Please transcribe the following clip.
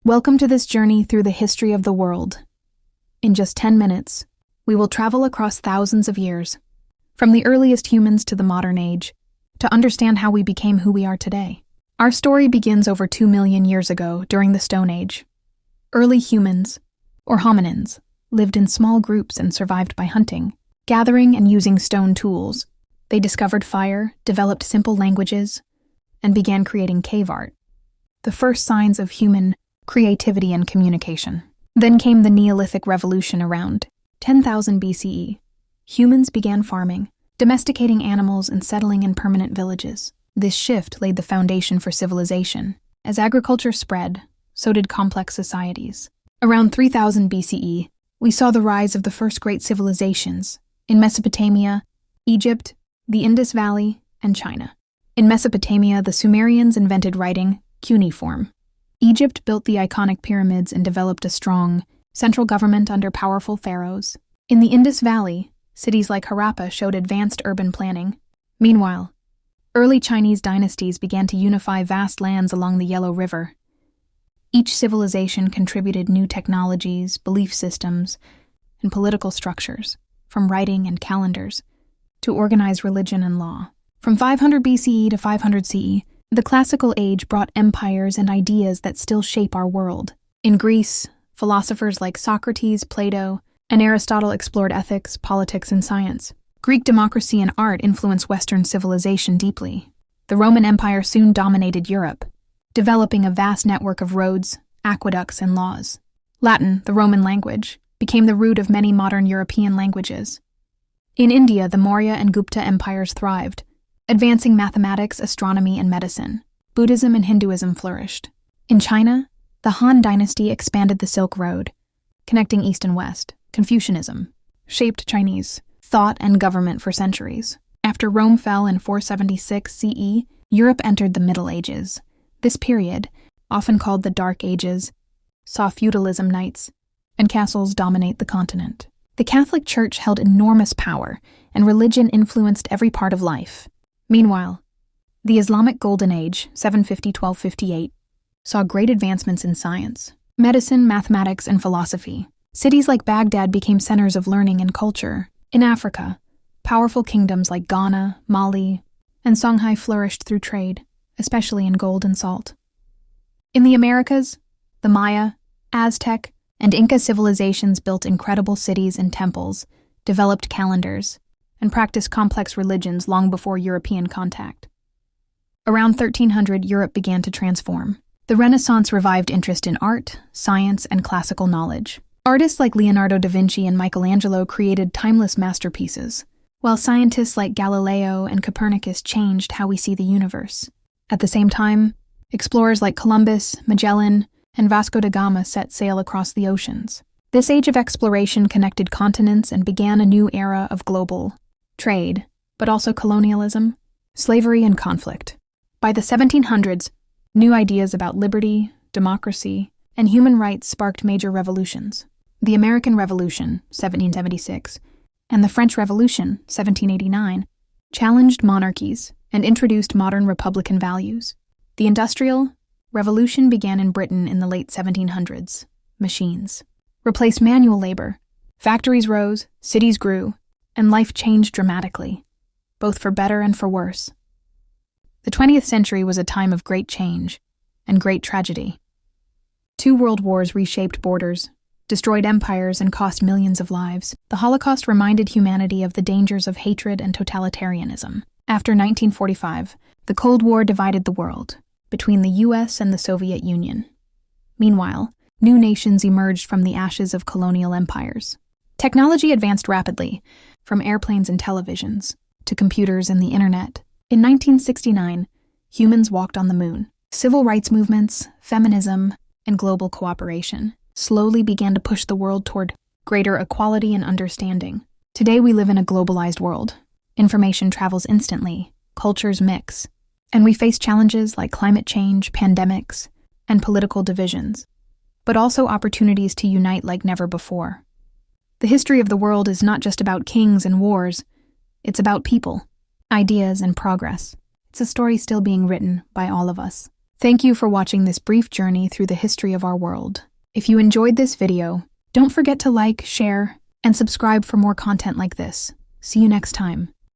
Welcome to this journey through the history of the world. In just 10 minutes, we will travel across thousands of years, from the earliest humans to the modern age, to understand how we became who we are today. Our story begins over 2 million years ago during the Stone Age. Early humans, or hominins, lived in small groups and survived by hunting, gathering and using stone tools. They discovered fire, developed simple languages, and began creating cave art, the first signs of human creativity and communication. Then came the Neolithic Revolution around 10,000 BCE. Humans began farming, domesticating animals, and settling in permanent villages. This shift laid the foundation for civilization. As agriculture spread, so did complex societies. Around 3000 BCE, we saw the rise of the first great civilizations in Mesopotamia, Egypt, the Indus Valley, and China. In Mesopotamia, the Sumerians invented writing, cuneiform. Egypt built the iconic pyramids and developed a strong central government under powerful pharaohs. In the Indus Valley, cities like Harappa showed advanced urban planning. Meanwhile, early Chinese dynasties began to unify vast lands along the Yellow River. Each civilization contributed new technologies, belief systems, and political structures, from writing and calendars to organized religion and law. From 500 BCE to 500 CE, the Classical Age brought empires and ideas that still shape our world. In Greece, philosophers like Socrates, Plato, and Aristotle explored ethics, politics, and science. Greek democracy and art influenced Western civilization deeply. The Roman Empire soon dominated Europe, developing a vast network of roads, aqueducts, and laws. Latin, the Roman language, became the root of many modern European languages. In India, the Maurya and Gupta empires thrived, advancing mathematics, astronomy, and medicine. Buddhism and Hinduism flourished. In China, the Han Dynasty expanded the Silk Road, connecting East and West. Confucianism shaped Chinese thought and government for centuries. After Rome fell in 476 CE, Europe entered the Middle Ages. This period, often called the Dark Ages, saw feudalism, knights, and castles dominate the continent. The Catholic Church held enormous power, and religion influenced every part of life. Meanwhile, the Islamic Golden Age, 750–1258, saw great advancements in science, medicine, mathematics, and philosophy. Cities like Baghdad became centers of learning and culture. In Africa, powerful kingdoms like Ghana, Mali, and Songhai flourished through trade, especially in gold and salt. In the Americas, the Maya, Aztec, and Inca civilizations built incredible cities and temples, developed calendars, and practiced complex religions long before European contact. Around 1300, Europe began to transform. The Renaissance revived interest in art, science, and classical knowledge. Artists like Leonardo da Vinci and Michelangelo created timeless masterpieces, while scientists like Galileo and Copernicus changed how we see the universe. At the same time, explorers like Columbus, Magellan, and Vasco da Gama set sail across the oceans. This age of exploration connected continents and began a new era of global trade, but also colonialism, slavery, and conflict. By the 1700s, new ideas about liberty, democracy, and human rights sparked major revolutions. The American Revolution, 1776, and the French Revolution, 1789, challenged monarchies and introduced modern republican values. The Industrial Revolution began in Britain in the late 1700s. Machines replaced manual labor. Factories rose, cities grew, and life changed dramatically, both for better and for worse. The 20th century was a time of great change and great tragedy. 2 world wars reshaped borders, destroyed empires, and cost millions of lives. The Holocaust reminded humanity of the dangers of hatred and totalitarianism. After 1945, the Cold War divided the world between the US and the Soviet Union. Meanwhile, new nations emerged from the ashes of colonial empires. Technology advanced rapidly, from airplanes and televisions to computers and the internet. In 1969, humans walked on the moon. Civil rights movements, feminism, and global cooperation slowly began to push the world toward greater equality and understanding. Today we live in a globalized world. Information travels instantly, cultures mix, and we face challenges like climate change, pandemics, and political divisions, but also opportunities to unite like never before. The history of the world is not just about kings and wars, it's about people, ideas, and progress. It's a story still being written by all of us. Thank you for watching this brief journey through the history of our world. If you enjoyed this video, don't forget to like, share, and subscribe for more content like this. See you next time.